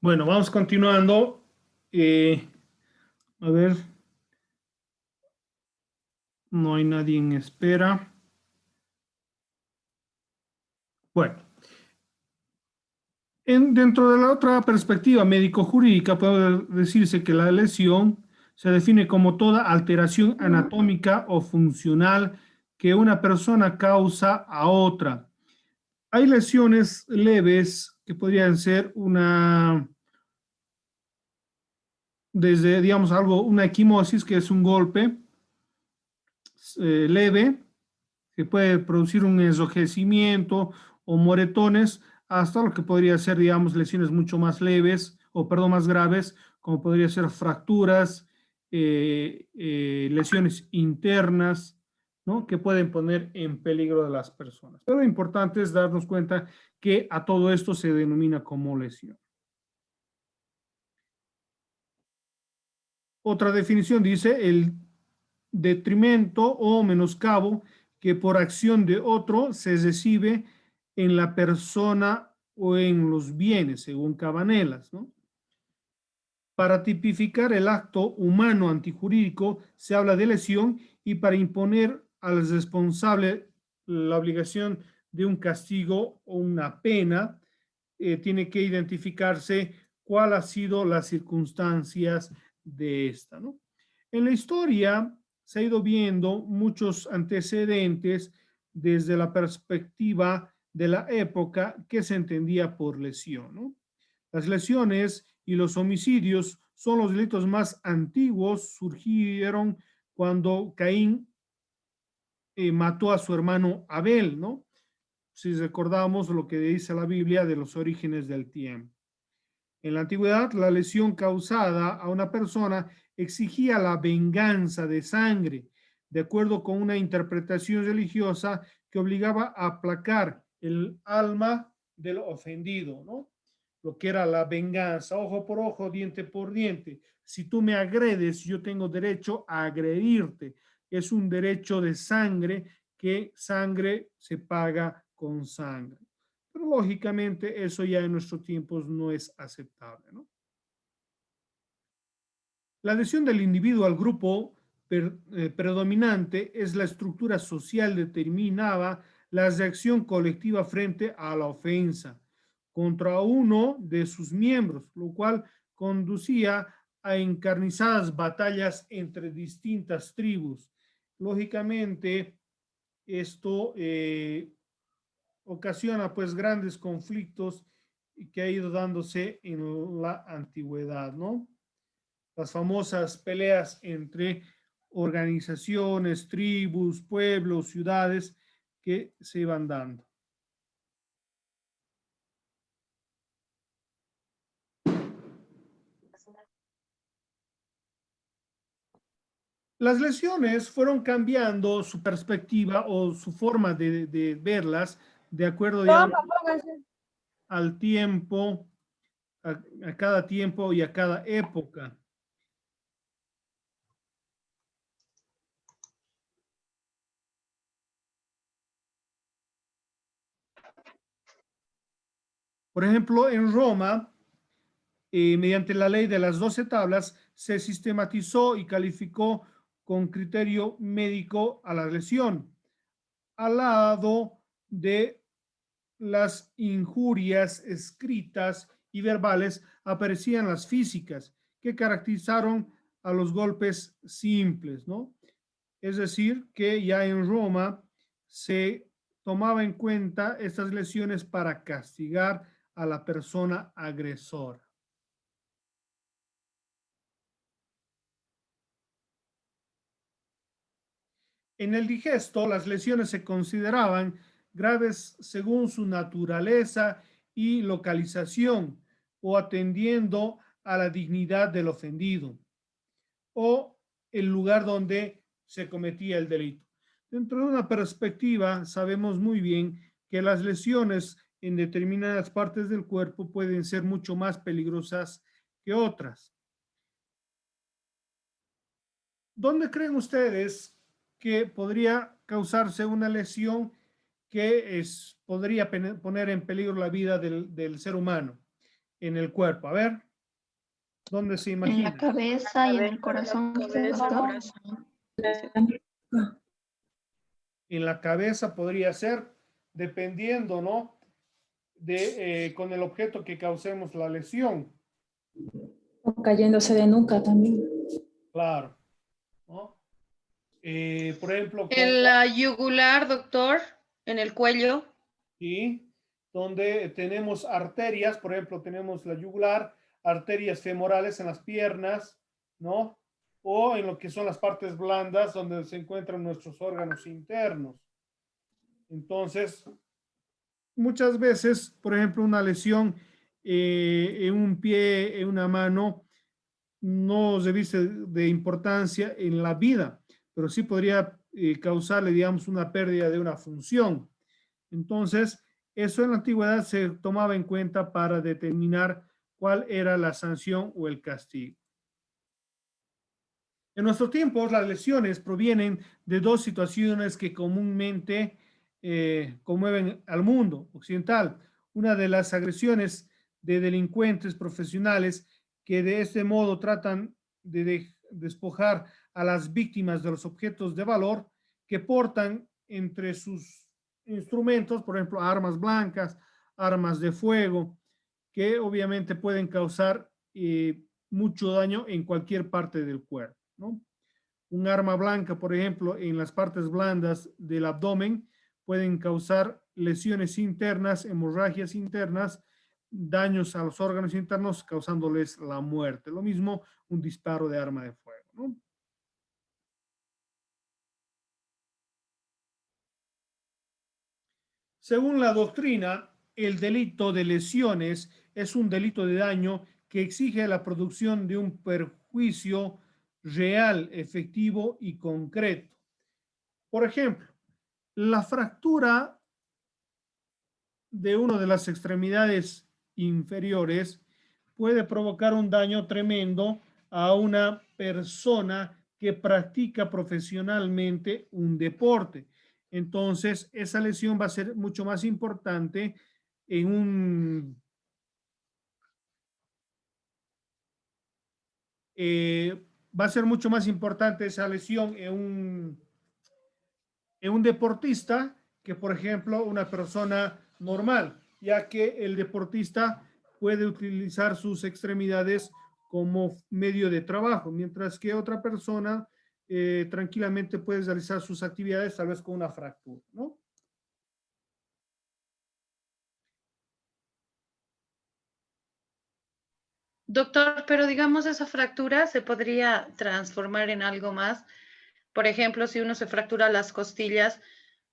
Bueno, vamos continuando. A ver, no hay nadie en espera. Bueno, dentro de la otra perspectiva médico-jurídica puede decirse que la lesión se define como toda alteración anatómica o funcional que una persona causa a otra. Hay lesiones leves que podrían ser desde, digamos, una equimosis, que es un golpe leve, que puede producir un enrojecimiento o moretones, hasta lo que podría ser, digamos, lesiones mucho más leves, o perdón, más graves, como podría ser fracturas, lesiones internas, ¿no? Que pueden poner en peligro a las personas. Pero lo importante es darnos cuenta que a todo esto se denomina como lesión. Otra definición dice el detrimento o menoscabo que por acción de otro se recibe en la persona o en los bienes, según Cabanelas, ¿no? Para tipificar el acto humano antijurídico se habla de lesión, y para imponer al responsable la obligación de un castigo o una pena, tiene que identificarse cuál ha sido las circunstancias de esta, ¿no? En la historia se ha ido viendo muchos antecedentes desde la perspectiva de la época que se entendía por lesión, ¿no? Las lesiones y los homicidios son los delitos más antiguos, surgieron cuando Caín mató a su hermano Abel, ¿no? Si recordamos lo que dice la Biblia de los orígenes del tiempo. En la antigüedad, la lesión causada a una persona exigía la venganza de sangre, de acuerdo con una interpretación religiosa que obligaba a aplacar el alma del ofendido, ¿no? Lo que era la venganza, ojo por ojo, diente por diente. Si tú me agredes, yo tengo derecho a agredirte. Es un derecho de sangre, que sangre se paga con sangre. Pero lógicamente eso ya en nuestros tiempos no es aceptable, ¿no? La adhesión del individuo al grupo predominante es la estructura social determinaba la reacción colectiva frente a la ofensa contra uno de sus miembros, lo cual conducía a encarnizadas batallas entre distintas tribus. Lógicamente, esto ocasiona pues grandes conflictos que ha ido dándose en la antigüedad, ¿no? Las famosas peleas entre organizaciones, tribus, pueblos, ciudades que se iban dando. Las lesiones fueron cambiando su perspectiva o su forma de verlas de acuerdo, digamos, al tiempo, a cada tiempo y a cada época. Por ejemplo, en Roma, mediante la ley de las 12 tablas, se sistematizó y calificó con criterio médico a la lesión, al lado de las injurias escritas y verbales aparecían las físicas, que caracterizaron a los golpes simples, ¿no? Es decir, que ya en Roma se tomaba en cuenta estas lesiones para castigar a la persona agresora. En el digesto, las lesiones se consideraban graves según su naturaleza y localización, o atendiendo a la dignidad del ofendido, o el lugar donde se cometía el delito. Dentro de una perspectiva, sabemos muy bien que las lesiones en determinadas partes del cuerpo pueden ser mucho más peligrosas que otras. ¿Dónde creen ustedes que podría causarse una lesión que podría poner en peligro la vida del ser humano? en el cuerpo? A ver, ¿dónde se En la imagina? cabeza y en el corazón, quizás, doctor. En la cabeza podría ser, dependiendo, ¿no? Con el objeto que causemos la lesión. O cayéndose de nuca también. Claro, ¿no? Por ejemplo, En la yugular, doctor, en el cuello. ¿sí? Donde tenemos arterias, por ejemplo, tenemos la yugular, arterias femorales en las piernas, ¿no? O en lo que son las partes blandas, donde se encuentran nuestros órganos internos. Entonces, muchas veces, por ejemplo, una lesión en un pie, en una mano, no se dice de importancia en la vida, pero sí podría causarle, digamos, una pérdida de una función. Entonces, eso en la antigüedad se tomaba en cuenta para determinar cuál era la sanción o el castigo. En nuestros tiempos, las lesiones provienen de dos situaciones que comúnmente conmueven al mundo occidental. Una de las agresiones de delincuentes profesionales que de este modo tratan de despojar a las víctimas de los objetos de valor que portan entre sus instrumentos, por ejemplo, armas blancas, armas de fuego, que obviamente pueden causar mucho daño en cualquier parte del cuerpo, ¿no? Un arma blanca, por ejemplo, en las partes blandas del abdomen pueden causar lesiones internas, hemorragias internas, daños a los órganos internos, causándoles la muerte. Lo mismo un disparo de arma de fuego, ¿no? Según la doctrina, el delito de lesiones es un delito de daño que exige la producción de un perjuicio real, efectivo y concreto. Por ejemplo, la fractura de una de las extremidades inferiores puede provocar un daño tremendo a una persona que practica profesionalmente un deporte. Entonces, esa lesión va a ser mucho más importante en un va a ser mucho más importante esa lesión en un deportista que, por ejemplo, una persona normal, ya que el deportista puede utilizar sus extremidades como medio de trabajo, mientras que otra persona tranquilamente puede realizar sus actividades tal vez con una fractura, ¿no? Doctor, pero digamos esa fractura se podría transformar en algo más. Por ejemplo, si uno se fractura las costillas,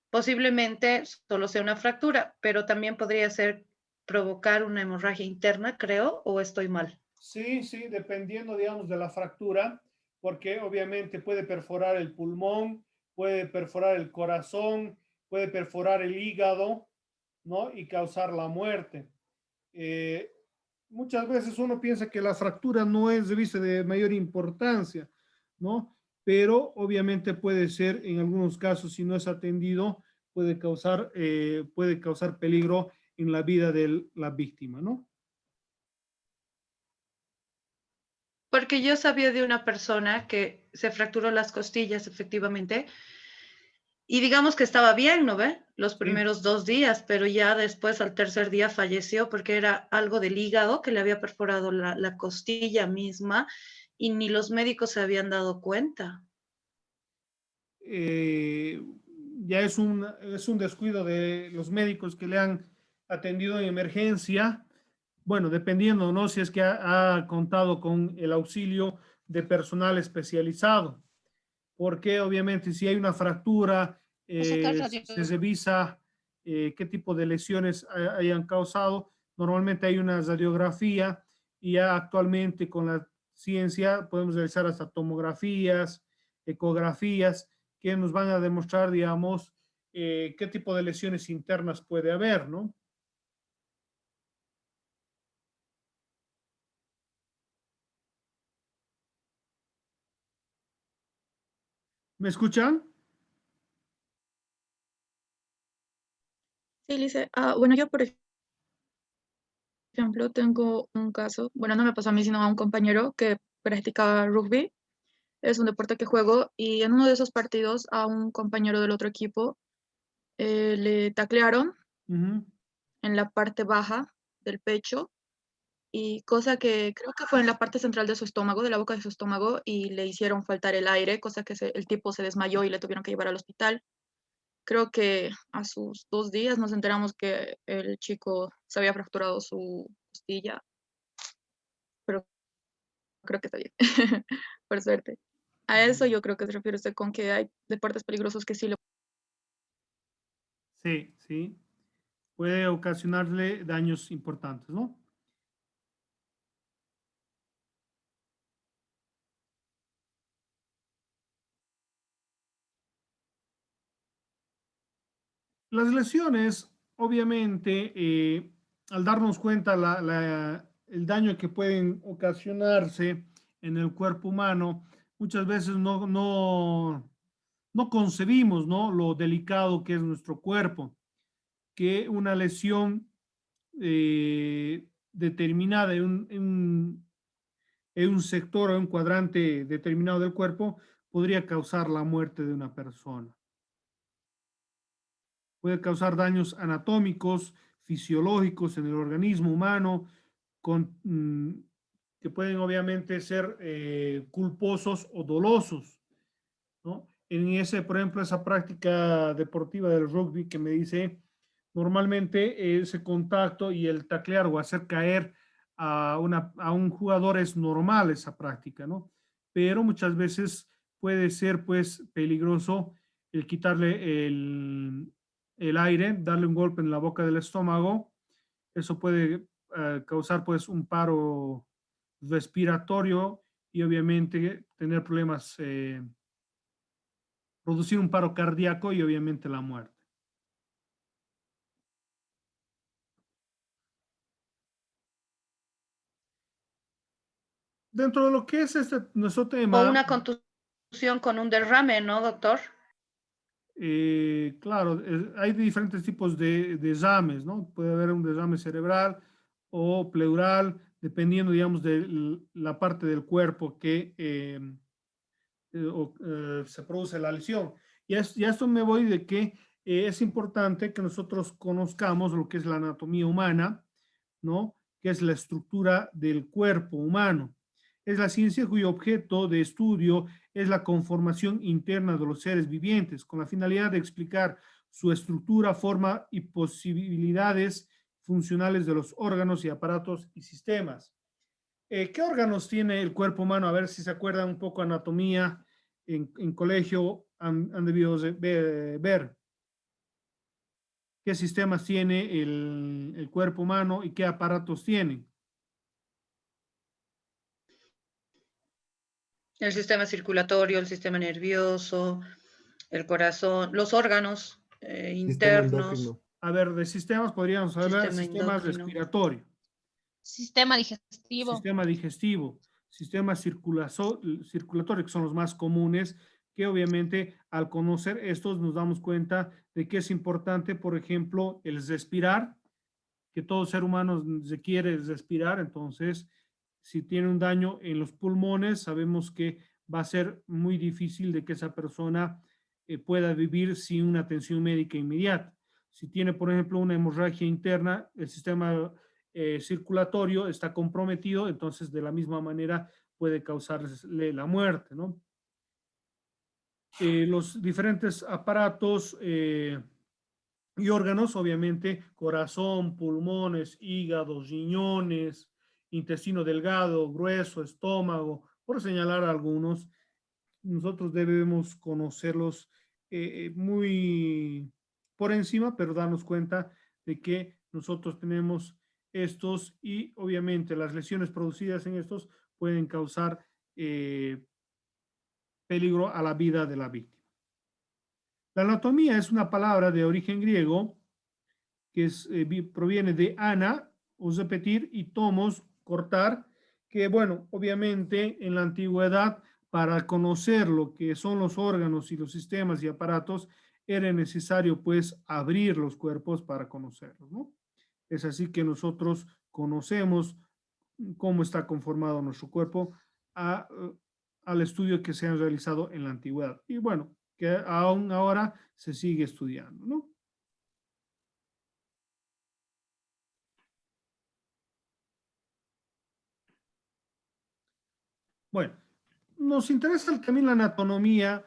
posiblemente solo sea una fractura, pero también podría ser provocar una hemorragia interna, creo, o estoy mal. Sí, sí, dependiendo, digamos, de la fractura, porque obviamente puede perforar el pulmón, puede perforar el corazón, puede perforar el hígado, ¿no? Y causar la muerte. Eh, Muchas veces uno piensa que la fractura no es de mayor importancia, ¿no? Pero obviamente puede ser, en algunos casos, si no es atendido, puede causar peligro en la vida de la víctima, ¿no? Porque yo sabía de una persona que se fracturó las costillas, efectivamente, y digamos que estaba bien, ¿no ve? Los Sí. primeros 2 días, pero ya después al tercer día falleció porque era algo del hígado que le había perforado la costilla misma y ni los médicos se habían dado cuenta. eh, ya es un descuido de los médicos que le han atendido en emergencia. Bueno, dependiendo, ¿no? Si es que ha contado con el auxilio de personal especializado, porque obviamente si hay una fractura, se revisa qué tipo de lesiones hayan causado. Normalmente hay una radiografía y ya actualmente con la ciencia podemos realizar hasta tomografías, ecografías, que nos van a demostrar, digamos, qué tipo de lesiones internas puede haber, ¿no? ¿Me escuchan? Sí, Lice. Bueno, yo por ejemplo, ejemplo, tengo un caso, bueno, no me pasó a mí, sino a un compañero que practicaba rugby. Es un deporte que juego y en uno de esos partidos a un compañero del otro equipo le taclearon Ujú. en la parte baja del pecho y cosa que creo que fue en la parte central de su estómago, de la boca de su estómago, y le hicieron faltar el aire, cosa que el tipo se desmayó y le tuvieron que llevar al hospital. Creo que a sus 2 días nos enteramos que el chico se había fracturado su costilla, pero creo que está bien, por suerte. A eso yo creo que se refiere usted con que hay deportes peligrosos que sí lo... Sí, sí. Puede ocasionarle daños importantes, ¿no? Las lesiones, obviamente, al darnos cuenta el daño que pueden ocasionarse en el cuerpo humano, muchas veces no concebimos, ¿no? Lo delicado que es nuestro cuerpo, que una lesión determinada en un sector o un cuadrante determinado del cuerpo podría causar la muerte de una persona. Puede causar daños anatómicos, fisiológicos en el organismo humano, que pueden obviamente ser culposos o dolosos, ¿no? En ese, por ejemplo, esa práctica deportiva del rugby que me dice, normalmente ese contacto y el taclear o hacer caer a un jugador es normal esa práctica, ¿no? Pero muchas veces puede ser pues peligroso el quitarle el aire, darle un golpe en la boca del estómago. Eso puede causar pues un paro respiratorio y obviamente tener problemas, producir un paro cardíaco y obviamente la muerte. Dentro de lo que es nuestro O tema, una contusión con un derrame, ¿no, doctor? claro, hay diferentes tipos de derrames, ¿no? Puede haber un derrame cerebral o pleural, dependiendo, digamos, de la parte del cuerpo que se produce la lesión. Y a esto me voy de que es importante que nosotros conozcamos lo que es la anatomía humana, ¿no? Que es la estructura del cuerpo humano. Es la ciencia cuyo objeto de estudio es la conformación interna de los seres vivientes, con la finalidad de explicar su estructura, forma y posibilidades funcionales de los órganos y aparatos y sistemas. ¿Qué órganos tiene el cuerpo humano? A ver si se acuerdan un poco anatomía en colegio, han debido ver qué sistemas tiene el cuerpo humano y qué aparatos tiene. El sistema circulatorio, el sistema nervioso, el corazón, los órganos Sistema internos, endocrino. A ver, de sistemas podríamos hablar sistema sistema endocrino. respiratorio, Sistema digestivo. sistema digestivo, sistema circulatorio, que son los más comunes, que obviamente al conocer estos nos damos cuenta de que es importante, por ejemplo, el respirar, que todo ser humano requiere respirar, entonces si tiene un daño en los pulmones, sabemos que va a ser muy difícil de que esa persona pueda vivir sin una atención médica inmediata. Si tiene, por ejemplo, una hemorragia interna, el sistema circulatorio está comprometido, entonces de la misma manera puede causarle la muerte, ¿no? Los diferentes aparatos y órganos, obviamente, corazón, pulmones, hígado, riñones, intestino delgado, grueso, estómago, por señalar algunos, nosotros debemos conocerlos muy por encima, pero darnos cuenta de que nosotros tenemos estos y obviamente las lesiones producidas en estos pueden causar peligro a la vida de la víctima. La anatomía es una palabra de origen griego que proviene de ana, o repetir, y tomos, cortar, que bueno, obviamente en la antigüedad, para conocer lo que son los órganos y los sistemas y aparatos, era necesario pues abrir los cuerpos para conocerlos, ¿no? Es así que nosotros conocemos cómo está conformado nuestro cuerpo al estudio que se ha realizado en la antigüedad. Y bueno, que aún ahora se sigue estudiando, ¿no? Bueno, nos interesa también la anatomía,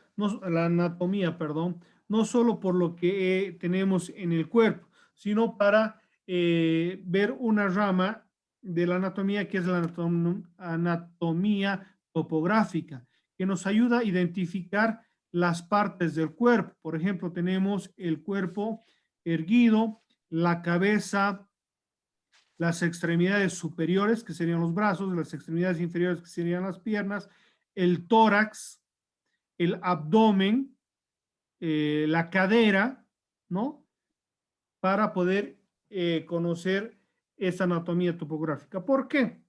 perdón, no solo por lo que tenemos en el cuerpo, sino para ver una rama de la anatomía que es la anatomía topográfica, que nos ayuda a identificar las partes del cuerpo. Por ejemplo, tenemos el cuerpo erguido, la cabeza, las extremidades superiores, que serían los brazos, las extremidades inferiores, que serían las piernas, el tórax, el abdomen, la cadera, ¿no? Para poder conocer esta anatomía topográfica. ¿Por qué?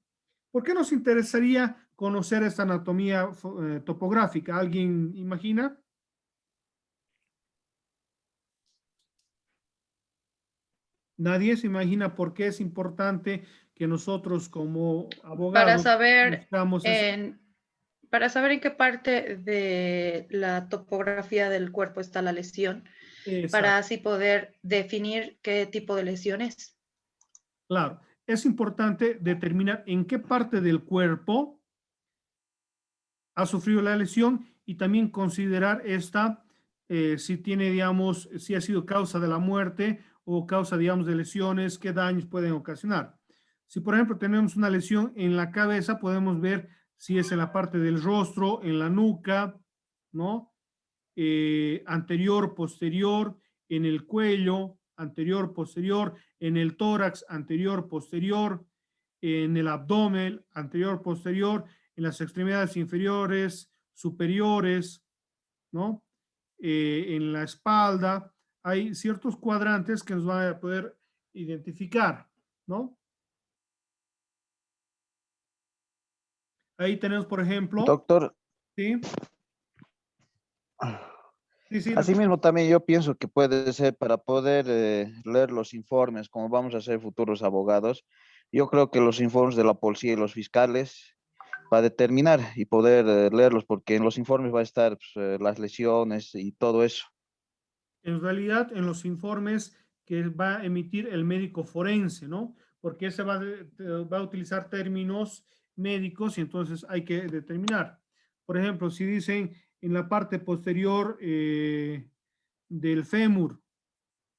¿Por qué nos interesaría conocer esta anatomía topográfica? ¿Alguien imagina? Nadie se imagina por qué es importante que nosotros como Para abogados saber buscamos eso. para saber en qué parte de la topografía del cuerpo está la lesión, para Exacto, así poder definir qué tipo de lesión es. claro. Es importante determinar en qué parte del cuerpo ha sufrido la lesión y también considerar si tiene, digamos, si ha sido causa de la muerte o causa, digamos, de lesiones, qué daños pueden ocasionar. Si, por ejemplo, tenemos una lesión en la cabeza, podemos ver si es en la parte del rostro, en la nuca, ¿no? Anterior, posterior, en el cuello, anterior, posterior, en el tórax, anterior, posterior, en el abdomen, anterior, posterior, en las extremidades inferiores, superiores, ¿no? En la espalda. Hay ciertos cuadrantes que nos van a poder identificar, ¿no? Ahí tenemos, por ejemplo, Doctor, ¿sí? Sí, sí, lo escucho. asimismo también yo pienso que puede ser para poder leer los informes, como vamos a ser futuros abogados. Yo creo que los informes de la policía y los fiscales para determinar y poder leerlos, porque en los informes va a estar pues, las lesiones y todo eso. En realidad, en los informes que va a emitir el médico forense, ¿no? Porque ese va a utilizar términos médicos y entonces hay que determinar. Por ejemplo, si dicen en la parte posterior del fémur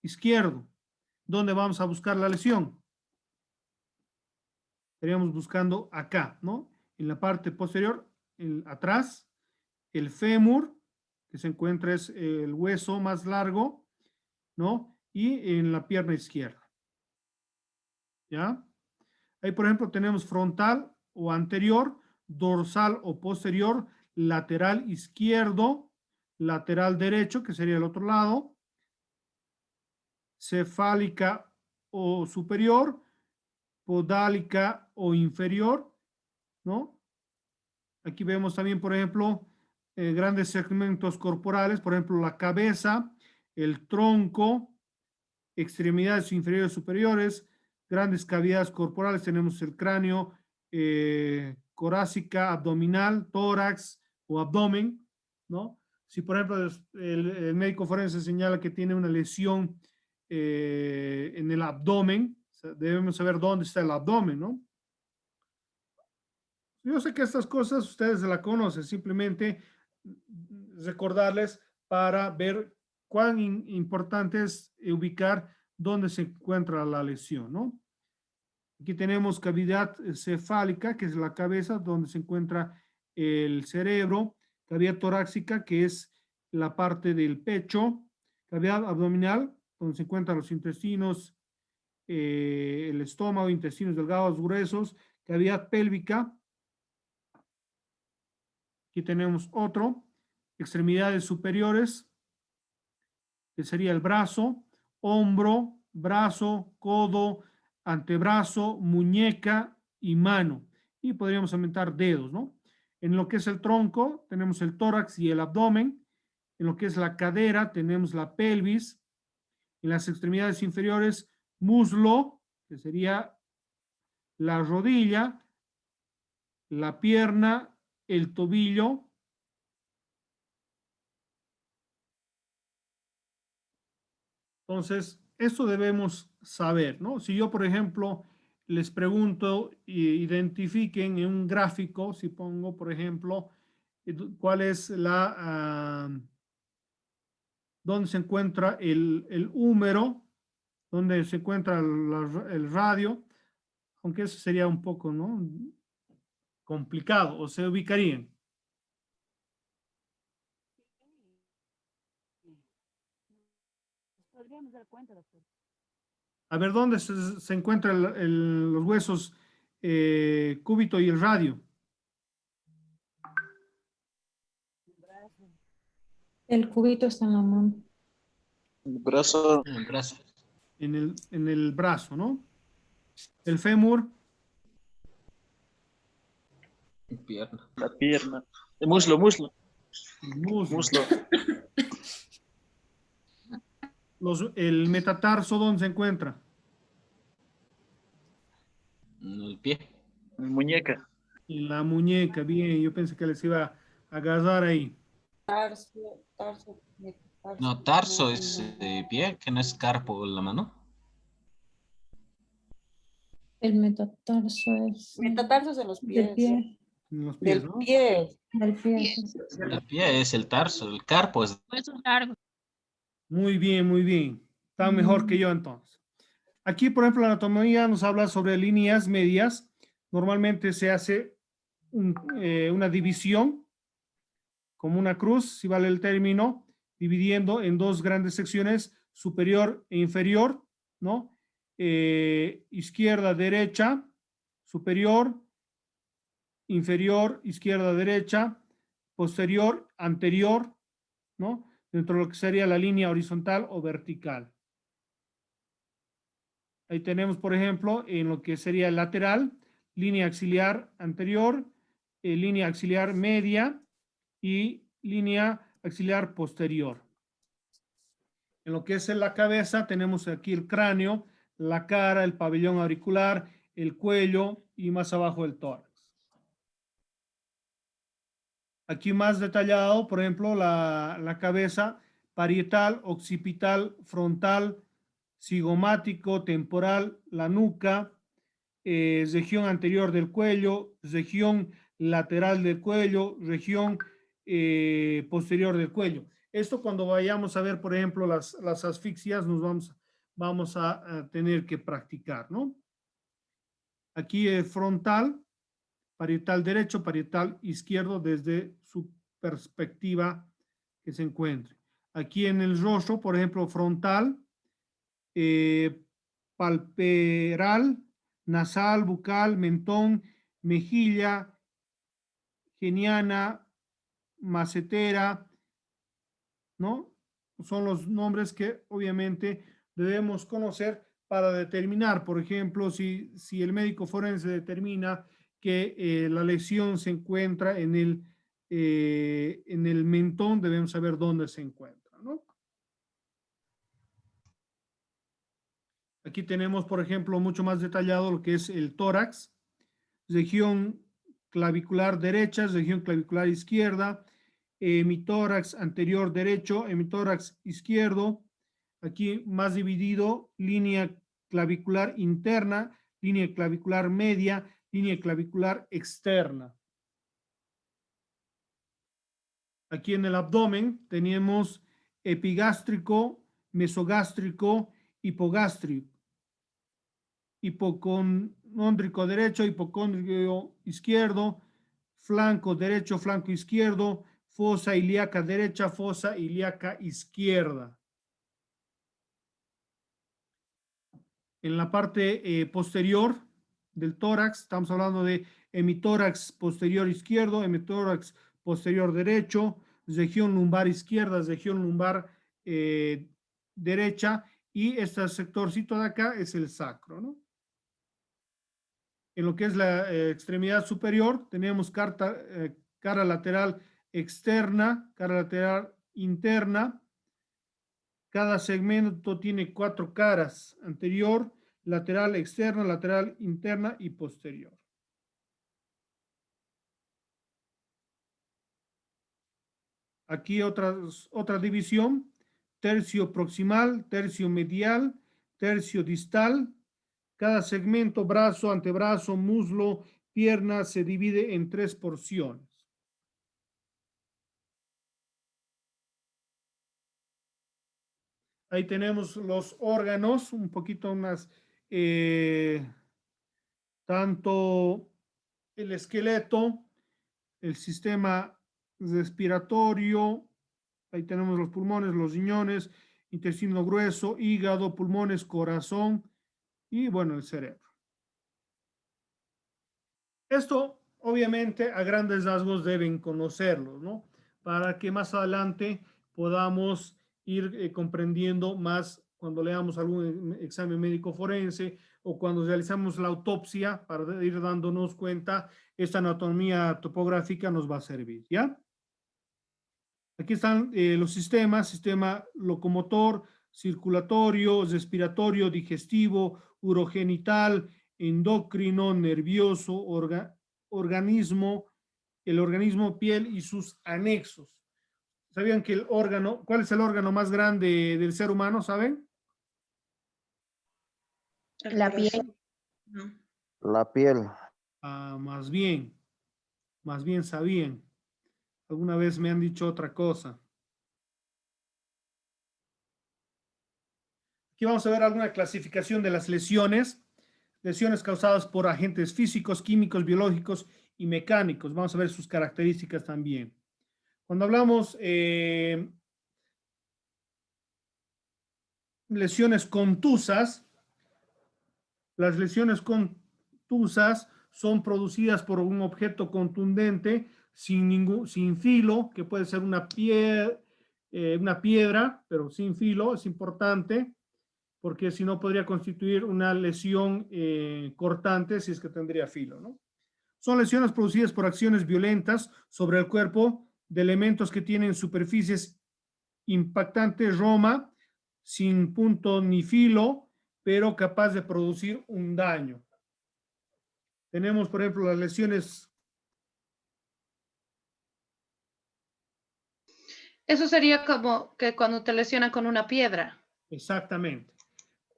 izquierdo, ¿dónde vamos a buscar la lesión? Estaríamos buscando acá, ¿no? En la parte posterior, atrás, el fémur, que se encuentra es el hueso más largo, ¿no? Y en la pierna izquierda. ¿Ya? Ahí, por ejemplo, tenemos frontal o anterior, dorsal o posterior, lateral izquierdo, lateral derecho, que sería el otro lado, cefálica o superior, podálica o inferior, ¿no? Aquí vemos también, por ejemplo, grandes segmentos corporales, por ejemplo, la cabeza, el tronco, extremidades inferiores superiores, grandes cavidades corporales, tenemos el cráneo, corácica, abdominal, tórax o abdomen, ¿no? Si, por ejemplo, el médico forense señala que tiene una lesión en el abdomen, debemos saber dónde está el abdomen, ¿no? Yo sé que estas cosas ustedes la conocen, simplemente recordarles para ver cuán importante es ubicar dónde se encuentra la lesión, ¿no? Aquí tenemos cavidad cefálica, que es la cabeza, donde se encuentra el cerebro, cavidad torácica, que es la parte del pecho, cavidad abdominal, donde se encuentran los intestinos, el estómago, intestinos delgados, gruesos, cavidad pélvica. Aquí tenemos otro, extremidades superiores, que sería el brazo, hombro, brazo, codo, antebrazo, muñeca y mano. Y podríamos aumentar dedos, ¿no? En lo que es el tronco, tenemos el tórax y el abdomen. En lo que es la cadera, tenemos la pelvis. En las extremidades inferiores, muslo, que sería la rodilla, la pierna, el tobillo. Entonces, esto debemos saber, ¿no? Si yo, por ejemplo, les pregunto, identifiquen en un gráfico, si pongo, por ejemplo, cuál es dónde se encuentra el húmero, dónde se encuentra el radio, aunque eso sería un poco, ¿no? Complicado, o se ubicarían. Podríamos dar cuenta, doctor. A ver, ¿dónde se encuentran los huesos cúbito y el radio? El cubito está en la mano. El brazo. El brazo. En el brazo, ¿no? El fémur. Pierna. La pierna. El muslo, muslo. El muslo. Muslo. El metatarso, ¿dónde se encuentra? El pie. La muñeca. En la muñeca, bien. Yo pensé que les iba a agarrar ahí. No, tarso es pie, que no es carpo la mano. El metatarso es Metatarsos en los pies. del pie. En los pies, Del ¿no? pie. Del pie. El pie es el tarso, el carpo es. Huesos largos. Muy bien, muy bien. Está mejor que yo entonces. Aquí, por ejemplo, la anatomía nos habla sobre líneas medias. Normalmente se hace una división, como una cruz, si vale el término, dividiendo en dos grandes secciones, superior e inferior, ¿no? Izquierda, derecha, superior, inferior, izquierda, derecha, posterior, anterior, ¿no? Dentro de lo que sería la línea horizontal o vertical. Ahí tenemos, por ejemplo, en lo que sería el lateral, línea axilar anterior, línea axilar media y línea axilar posterior. En lo que es en la cabeza, tenemos aquí el cráneo, la cara, el pabellón auricular, el cuello y más abajo el tórax. Aquí más detallado, por ejemplo, la cabeza parietal, occipital, frontal, cigomático, temporal, la nuca, región anterior del cuello, región lateral del cuello, región posterior del cuello. Esto cuando vayamos a ver, por ejemplo, las asfixias, vamos a tener que practicar, ¿no? Aquí frontal, parietal derecho, parietal izquierdo desde su perspectiva que se encuentre. Aquí en el rostro, por ejemplo, frontal, palperal, nasal, bucal, mentón, mejilla, geniana, macetera, ¿no? Son los nombres que obviamente debemos conocer para determinar, por ejemplo, si el médico forense determina que la lesión se encuentra en el mentón, debemos saber dónde se encuentra, ¿no? Aquí tenemos, por ejemplo, mucho más detallado lo que es el tórax, región clavicular derecha, región clavicular izquierda, hemitórax anterior derecho, hemitórax izquierdo, aquí más dividido, línea clavicular interna, línea clavicular media, línea clavicular externa. Aquí en el abdomen tenemos epigástrico, mesogástrico, hipogástrico, hipocondrico derecho, hipocondrio izquierdo, flanco derecho, flanco izquierdo, fosa ilíaca derecha, fosa ilíaca izquierda. En la parte posterior del tórax, estamos hablando de hemitórax posterior izquierdo, hemitórax posterior derecho, región lumbar izquierda, región lumbar derecha, y este sectorcito de acá es el sacro, ¿no? En lo que es la extremidad superior, tenemos cara lateral externa, cara lateral interna. Cada segmento tiene 4 caras: anterior, lateral externa, lateral interna y posterior. Aquí otra división, tercio proximal, tercio medial, tercio distal. Cada segmento, brazo, antebrazo, muslo, pierna, se divide en 3 porciones. Ahí tenemos los órganos, un poquito más, tanto el esqueleto, el sistema respiratorio, ahí tenemos los pulmones, los riñones, intestino grueso, hígado, pulmones, corazón y bueno, el cerebro. Esto obviamente a grandes rasgos deben conocerlo, ¿no? Para que más adelante podamos ir comprendiendo más cuando leamos algún examen médico forense o cuando realizamos la autopsia para ir dándonos cuenta, esta anatomía topográfica nos va a servir, ¿ya? Aquí están los sistemas, sistema locomotor, circulatorio, respiratorio, digestivo, urogenital, endocrino, nervioso, organismo, el organismo, piel y sus anexos. ¿Sabían que el órgano, cuál es el órgano más grande del ser humano, saben? La piel. La piel. Ah, más bien sabían. Alguna vez me han dicho otra cosa. Aquí vamos a ver alguna clasificación de las lesiones. Lesiones causadas por agentes físicos, químicos, biológicos y mecánicos. Vamos a ver sus características también. Cuando hablamos lesiones contusas, las lesiones contusas son producidas por un objeto contundente sin filo, que puede ser una piedra, pero sin filo, es importante, porque si no podría constituir una lesión cortante si es que tendría filo, ¿no? Son lesiones producidas por acciones violentas sobre el cuerpo de elementos que tienen superficies impactantes, roma, sin punto ni filo, pero capaz de producir un daño. Tenemos, por ejemplo, las lesiones. Eso sería como que cuando te lesionan con una piedra. Exactamente.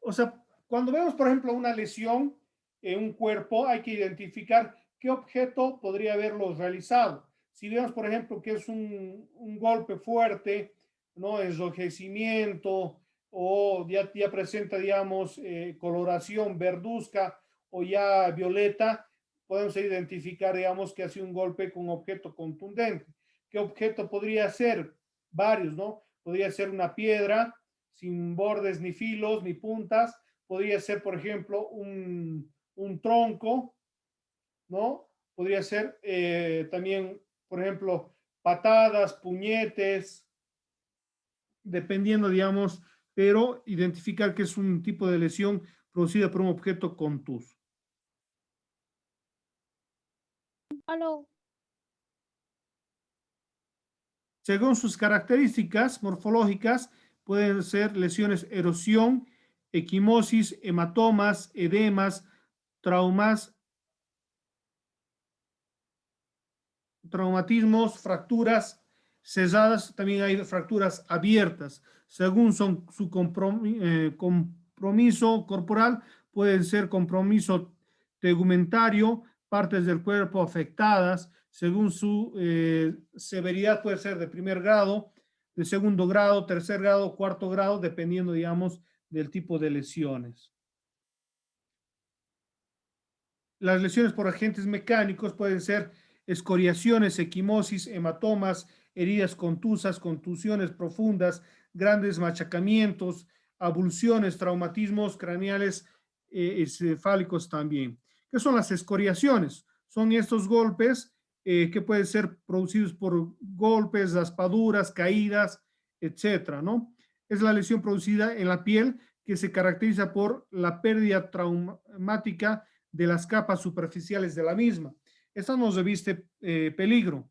O sea, cuando vemos, por ejemplo, una lesión en un cuerpo, hay que identificar qué objeto podría haberlo realizado. Si vemos, por ejemplo, que es un golpe fuerte, ¿no? Enrojecimiento o ya presenta, digamos, coloración verduzca o ya violeta, podemos identificar, digamos, que ha sido un golpe con un objeto contundente. ¿Qué objeto podría ser? Varios, ¿no? Podría ser una piedra sin bordes ni filos ni puntas. Podría ser, por ejemplo, un tronco, ¿no? Podría ser también, por ejemplo, patadas, puñetes, dependiendo, digamos, pero identificar que es un tipo de lesión producida por un objeto contuso. Aló. Según sus características morfológicas, pueden ser lesiones erosión, equimosis, hematomas, edemas, traumatismos, fracturas cesadas, también hay fracturas abiertas. Según su compromiso corporal, pueden ser compromiso tegumentario, partes del cuerpo afectadas. Según su severidad, puede ser de primer grado, de segundo grado, tercer grado, cuarto grado, dependiendo, digamos, del tipo de lesiones. Las lesiones por agentes mecánicos pueden ser escoriaciones, equimosis, hematomas, heridas contusas, contusiones profundas, grandes machacamientos, abulsiones, traumatismos craneales, encefálicos también. ¿Qué son las escoriaciones? Son estos golpes que pueden ser producidos por golpes, raspaduras, caídas, etcétera, ¿no? Es la lesión producida en la piel que se caracteriza por la pérdida traumática de las capas superficiales de la misma. Esta nos reviste peligro.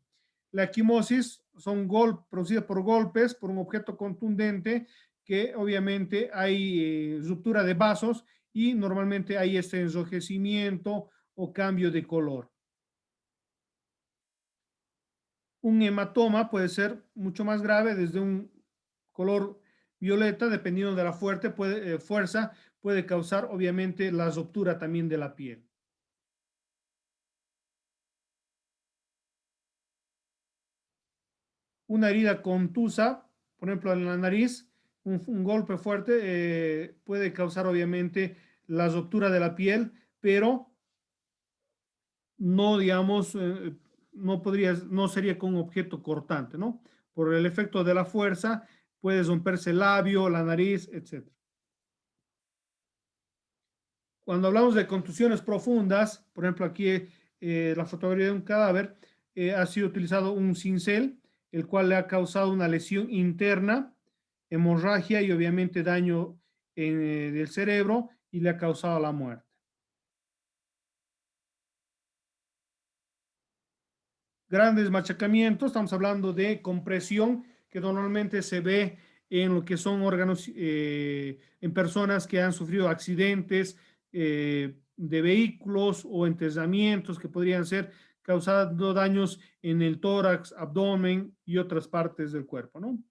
La equimosis son producidas por golpes, por un objeto contundente, que obviamente hay ruptura de vasos y normalmente hay este enrojecimiento o cambio de color. Un hematoma puede ser mucho más grave, desde un color violeta, dependiendo de la fuerza, puede causar obviamente la ruptura también de la piel. Una herida contusa, por ejemplo en la nariz, un golpe fuerte puede causar obviamente la ruptura de la piel, pero no, digamos, no sería con un objeto cortante, ¿no? Por el efecto de la fuerza, puede romperse el labio, la nariz, etc. Cuando hablamos de contusiones profundas, por ejemplo, aquí la fotografía de un cadáver, ha sido utilizado un cincel, el cual le ha causado una lesión interna, hemorragia y obviamente daño del cerebro y le ha causado la muerte. Grandes machacamientos, estamos hablando de compresión que normalmente se ve en lo que son órganos, en personas que han sufrido accidentes de vehículos o entesamientos que podrían ser causando daños en el tórax, abdomen y otras partes del cuerpo, ¿no?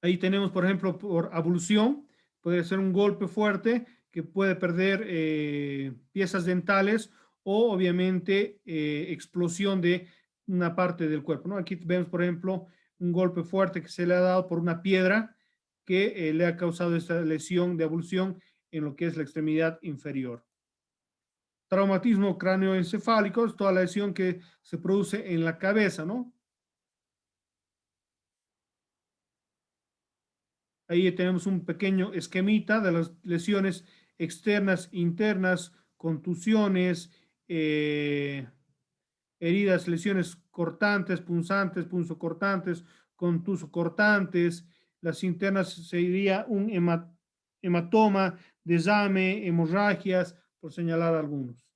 Ahí tenemos, por ejemplo, por abulsión, puede ser un golpe fuerte que puede perder piezas dentales o obviamente explosión de una parte del cuerpo, ¿no? Aquí vemos, por ejemplo, un golpe fuerte que se le ha dado por una piedra que le ha causado esta lesión de abulsión en lo que es la extremidad inferior. Traumatismo cráneoencefálico es toda la lesión que se produce en la cabeza, ¿no? Ahí tenemos un pequeño esquemita de las lesiones externas, internas, contusiones, heridas, lesiones cortantes, punzantes, punzocortantes, contusocortantes. Las internas sería un hematoma, desame, hemorragias, por señalar algunos.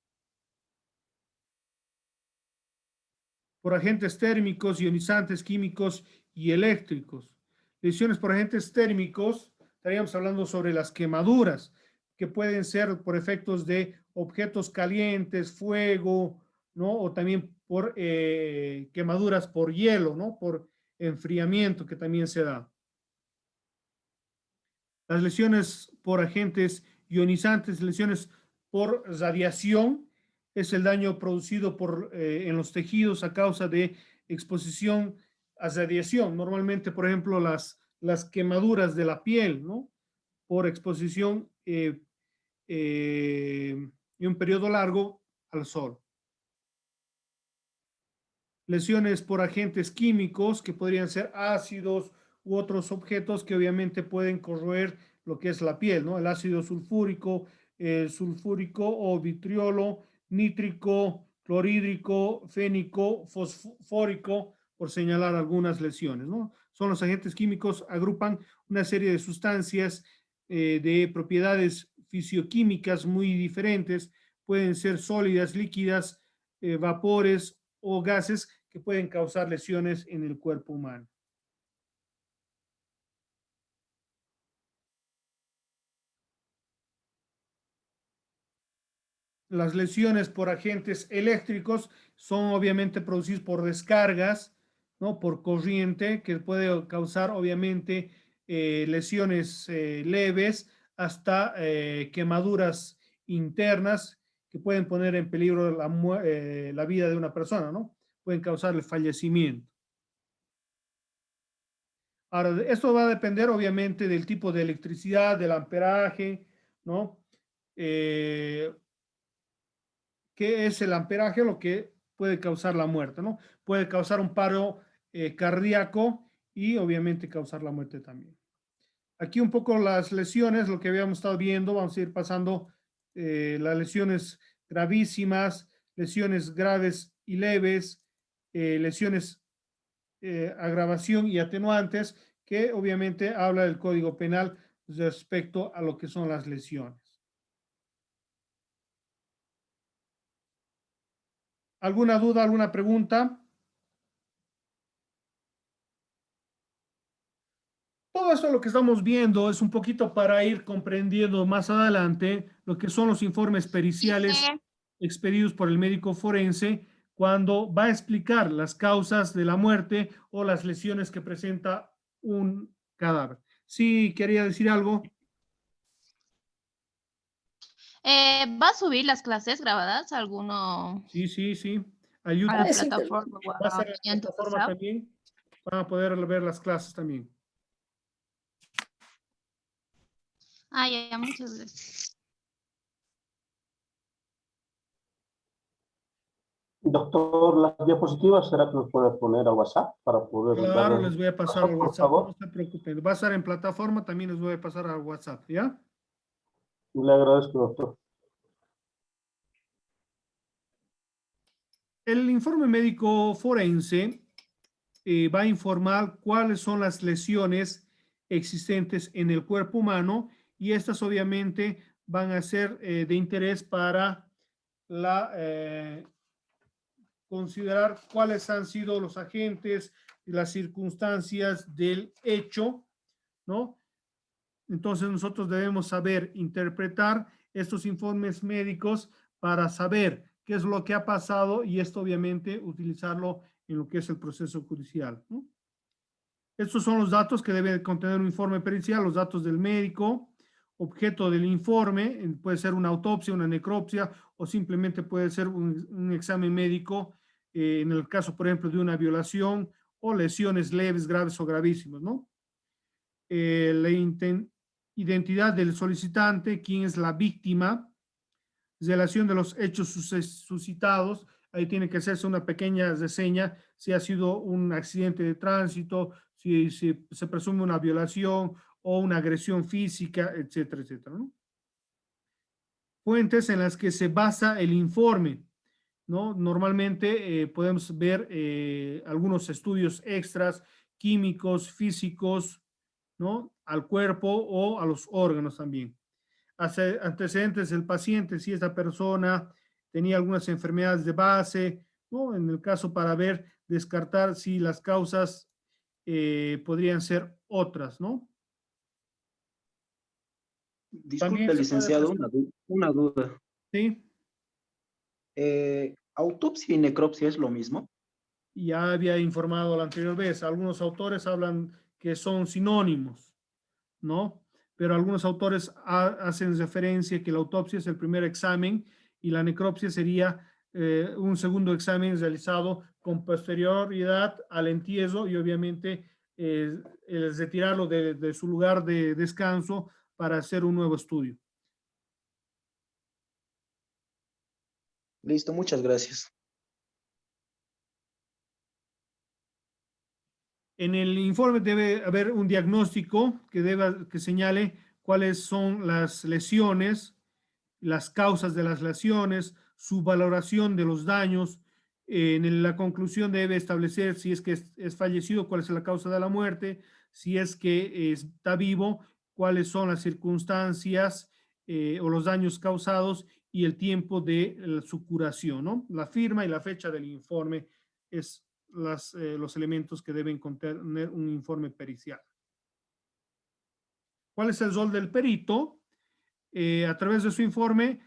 Por agentes térmicos, ionizantes, químicos y eléctricos. Lesiones por agentes térmicos, estaríamos hablando sobre las quemaduras, que pueden ser por efectos de objetos calientes, fuego, ¿no? O también por quemaduras por hielo, ¿no? Por enfriamiento que también se da. Las lesiones por agentes ionizantes, lesiones por radiación, es el daño producido en los tejidos a causa de exposición a radiación. Normalmente, por ejemplo, las quemaduras de la piel, ¿no? Por exposición en un periodo largo al sol. Lesiones por agentes químicos que podrían ser ácidos u otros objetos que obviamente pueden corroer lo que es la piel, ¿no? El ácido sulfúrico, o vitriolo, nítrico, clorhídrico, fénico, fosfórico, por señalar algunas lesiones, ¿no? Son los agentes químicos, agrupan una serie de sustancias de propiedades fisioquímicas muy diferentes, pueden ser sólidas, líquidas, vapores o gases que pueden causar lesiones en el cuerpo humano. Las lesiones por agentes eléctricos son obviamente producidas por descargas, ¿no? Por corriente, que puede causar obviamente lesiones leves hasta quemaduras internas que pueden poner en peligro la vida de una persona, ¿no? Pueden causar el fallecimiento. Ahora, esto va a depender obviamente del tipo de electricidad, del amperaje, ¿no? ¿Qué es el amperaje? Lo que puede causar la muerte, ¿no? Puede causar un paro cardíaco y obviamente causar la muerte también. Aquí un poco las lesiones, lo que habíamos estado viendo, vamos a ir pasando las lesiones gravísimas, lesiones graves y leves, lesiones agravación y atenuantes, que obviamente habla del Código Penal respecto a lo que son las lesiones. ¿Alguna duda, alguna pregunta? Todo todo esto lo que estamos viendo es un poquito para ir comprendiendo más adelante lo que son los informes periciales expedidos por el médico forense cuando va a explicar las causas de la muerte o las lesiones que presenta un cadáver. Sí, quería decir algo. ¿Va a subir las clases grabadas a alguno Sí. A a YouTube la plataforma o va a a estar en la mediante plataforma WhatsApp? también. Van a poder ver las clases también. Ah, ya, muchas gracias. Doctor, las diapositivas, ¿será que nos puede poner a WhatsApp para poder Claro, darle les voy a pasar al por WhatsApp, favor? no se preocupen. Va a estar en plataforma, también les voy a pasar al WhatsApp, ¿ya? Le agradezco, doctor. El informe médico forense va a informar cuáles son las lesiones existentes en el cuerpo humano y estas obviamente van a ser de interés para considerar cuáles han sido los agentes y las circunstancias del hecho, ¿no? Entonces nosotros debemos saber interpretar estos informes médicos para saber qué es lo que ha pasado y esto obviamente utilizarlo en lo que es el proceso judicial, ¿no? Estos son los datos que debe contener un informe pericial, los datos del médico, objeto del informe, puede ser una autopsia, una necropsia o simplemente puede ser un examen médico en el caso, por ejemplo, de una violación o lesiones leves, graves o gravísimas, ¿no? La identidad del solicitante, quién es la víctima, relación de los hechos suscitados, ahí tiene que hacerse una pequeña reseña, si ha sido un accidente de tránsito, si se presume una violación o una agresión física, etcétera, etcétera, ¿no? Fuentes en las que se basa el informe, ¿no? Normalmente podemos ver algunos estudios extras, químicos, físicos, ¿no? Al cuerpo o a los órganos también. Antecedentes del paciente, si esta persona tenía algunas enfermedades de base, ¿no? En el caso para ver, descartar si las causas podrían ser otras, ¿no? También Disculpe, se puede licenciado, hacer, una duda. ¿sí? ¿Autopsia y necropsia es lo mismo? Ya había informado la anterior vez, algunos autores hablan que son sinónimos, ¿no? Pero algunos autores hacen referencia que la autopsia es el primer examen y la necropsia sería un segundo examen realizado con posterioridad al entierro y obviamente el retirarlo de su lugar de descanso para hacer un nuevo estudio. Listo, muchas gracias. En el informe debe haber un diagnóstico que señale cuáles son las lesiones, las causas de las lesiones, su valoración de los daños. En la conclusión debe establecer si es que es fallecido, cuál es la causa de la muerte, si es que está vivo, cuáles son las circunstancias o los daños causados y el tiempo de su curación, ¿no? La firma y la fecha del informe es los elementos que deben contener un informe pericial. ¿Cuál es el rol del perito? A través de su informe